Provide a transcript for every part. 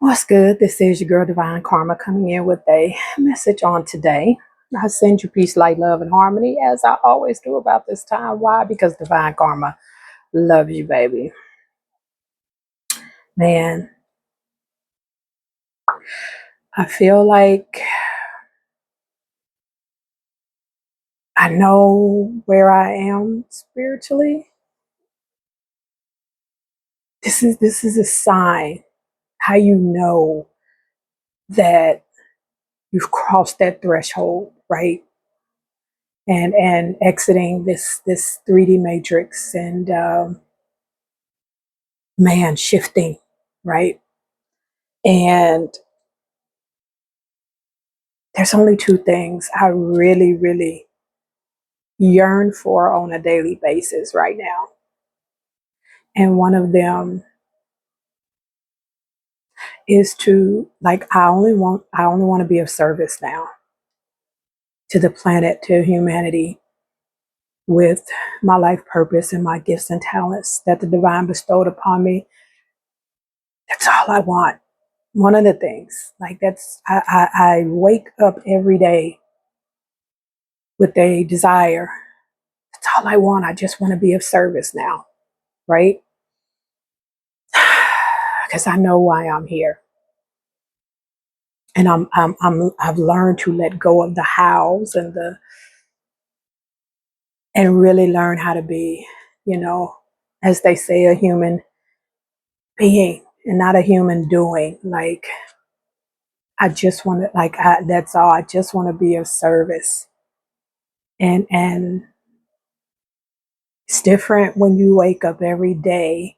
What's good? This is your girl Divine Karma coming in with a message on today. I send you peace, light, love, and harmony as I always do about this time. Why? Because Divine Karma loves you, baby. Man, I feel like I know where I am spiritually. This is a sign how you know that you've crossed that threshold, right? And exiting this 3D matrix and man shifting, right? And there's only two things I really, really yearn for on a daily basis right now. And one of them is to I only want to be of service now to the planet, to humanity, with my life purpose and my gifts and talents that the divine bestowed upon me. That's all I want. One of the things, like I wake up every day with a desire. That's all I want. I just want to be of service now, right? Because I know why I'm here. And I've learned to let go of the hows and really learn how to be, as they say, a human being and not a human doing. Like I just want to, that's all. I just want to be of service. And it's different when you wake up every day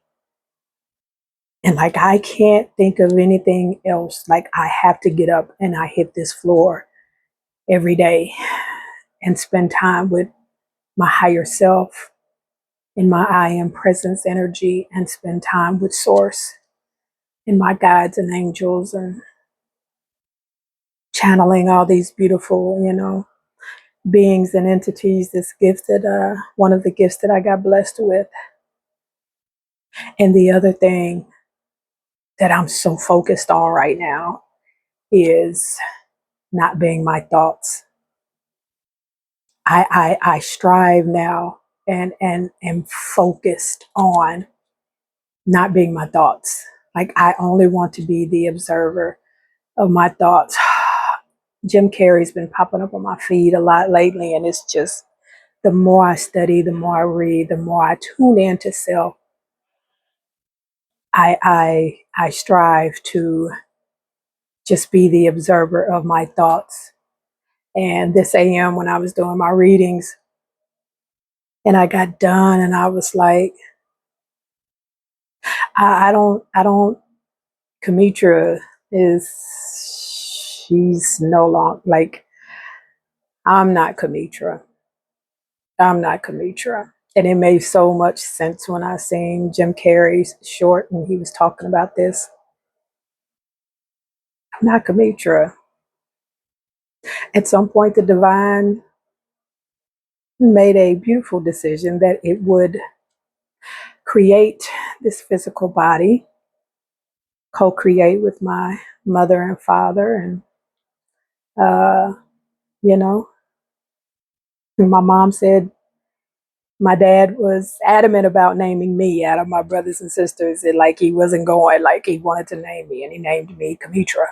and like I can't think of anything else. Like I have to get up and I hit this floor every day and spend time with my higher self in my I am presence energy and spend time with source and my guides and angels and channeling all these beautiful, beings and entities. This gift that one of the gifts that I got blessed with. And the other thing that I'm so focused on right now is not being my thoughts. I strive now and am focused on not being my thoughts. Like I only want to be the observer of my thoughts. Jim Carrey's been popping up on my feed a lot lately, and it's just the more I study, the more I read, the more I tune into self. I strive to just be the observer of my thoughts. And this AM when I was doing my readings, and I got done, and I was like, I don't. Kamitra is she's no longer like I'm not Kamitra. I'm not Kamitra. And it made so much sense when I seen Jim Carrey's short and he was talking about this. I'm not Kamitra. At some point, the divine made a beautiful decision that it would create this physical body, co-create with my mother and father, and uh, you know, my mom said my dad was adamant about naming me out of my brothers and sisters. And like he wasn't going, like he wanted to name me, and he named me Kamitra.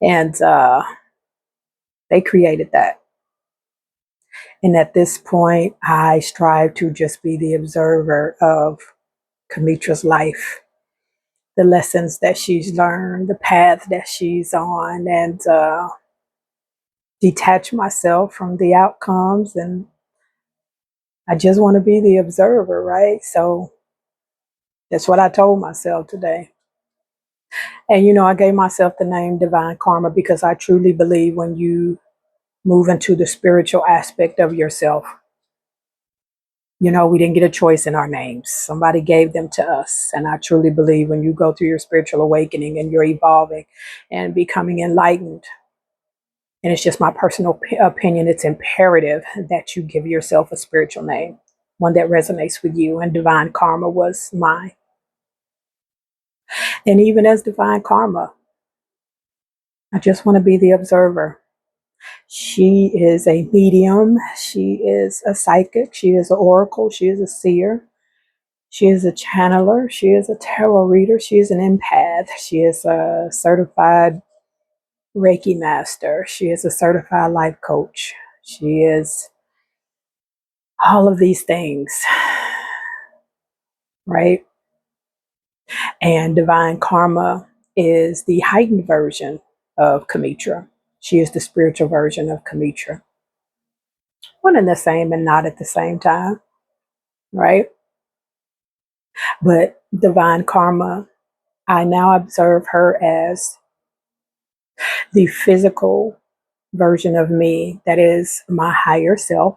And they created that. And at this point, I strive to just be the observer of Kamitra's life, the lessons that she's learned, the path that she's on, and detach myself from the outcomes. And I just want to be the observer, right? So that's what I told myself today. And, I gave myself the name Divine Karma because I truly believe when you move into the spiritual aspect of yourself, we didn't get a choice in our names. Somebody gave them to us. And I truly believe when you go through your spiritual awakening and you're evolving and becoming enlightened, and it's just my personal opinion, it's imperative that you give yourself a spiritual name, one that resonates with you. And Divine Karma was mine. And even as divine karma, I just want to be the observer. She is a medium. She is a psychic. She is an oracle. She is a seer. She is a channeler. She is a tarot reader. She is an empath. She is a certified reiki master. She is a certified life coach. She is all of these things, right? And divine karma is the heightened version of Kamitra. She is the spiritual version of Kamitra. One and the same and not at the same time, right? But divine karma, I now observe her as the physical version of me that is my higher self,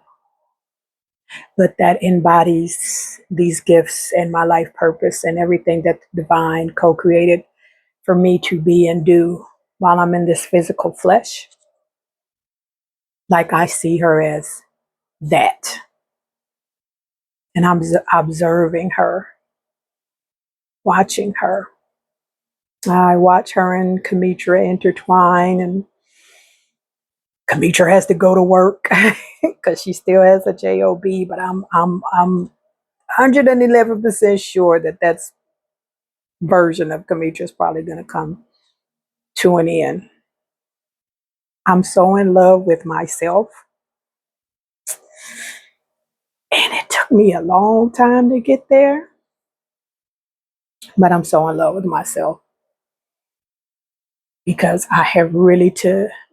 but that embodies these gifts and my life purpose and everything that the divine co created for me to be and do while I'm in this physical flesh. Like I see her as that. And I'm observing her, watching her. I watch her and Kamitra intertwine, and Kamitra has to go to work because she still has a job. But I'm 111% sure that that's version of Kamitra is probably going to come to an end. I'm so in love with myself, and it took me a long time to get there. But I'm so in love with myself because I have really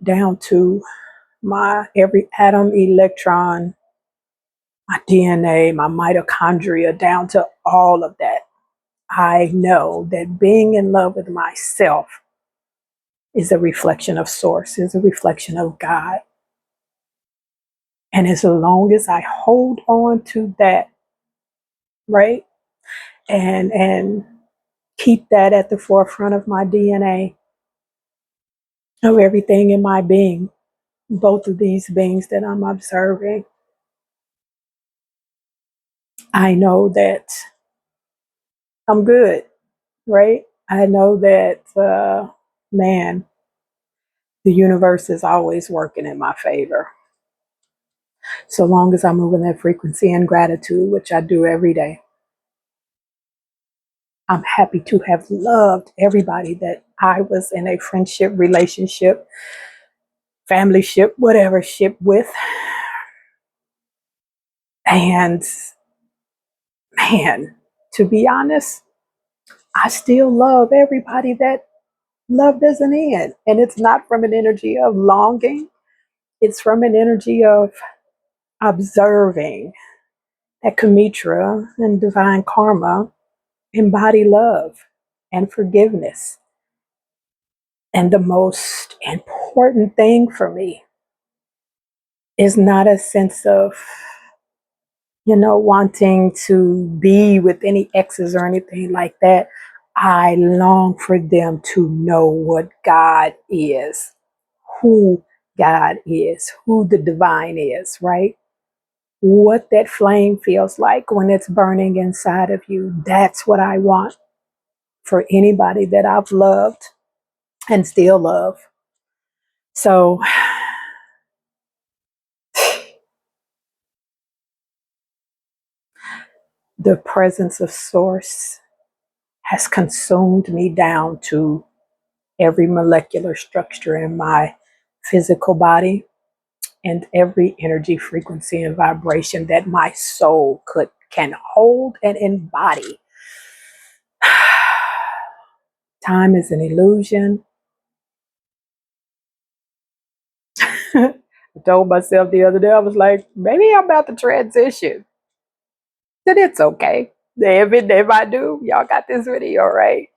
down to my every atom, electron, my DNA, my mitochondria, down to all of that. I know that being in love with myself is a reflection of source, is a reflection of God. And as long as I hold on to that, right? And keep that at the forefront of my DNA, of everything in my being, both of these beings that I'm observing, I know that I'm good, right? I know that, man, the universe is always working in my favor. So long as I move in that frequency and gratitude, which I do every day, I'm happy to have loved everybody that I was in a friendship, relationship, family ship, whatever ship with. And man, to be honest, I still love everybody that love doesn't end. And it's not from an energy of longing, it's from an energy of observing that Kamitra and divine karma embody love and forgiveness. And the most important thing for me is not a sense of, wanting to be with any exes or anything like that. I long for them to know what God is, who God is, who the divine is, right? What that flame feels like when it's burning inside of you. That's what I want for anybody that I've loved and still love. So the presence of source has consumed me down to every molecular structure in my physical body and every energy, frequency, and vibration that my soul can hold and embody. Time is an illusion. I told myself the other day, I was like, maybe I'm about to transition. Then it's okay. If I do, y'all got this video, right?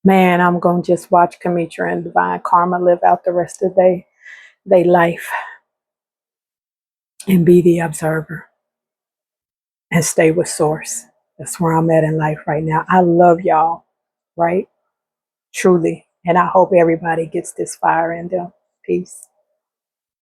Man, I'm going to just watch Kamitra and Divine Karma live out the rest of their life and be the observer and stay with source. That's where I'm at in life right now. I love y'all, right? Truly. And I hope everybody gets this fire in them. Peace.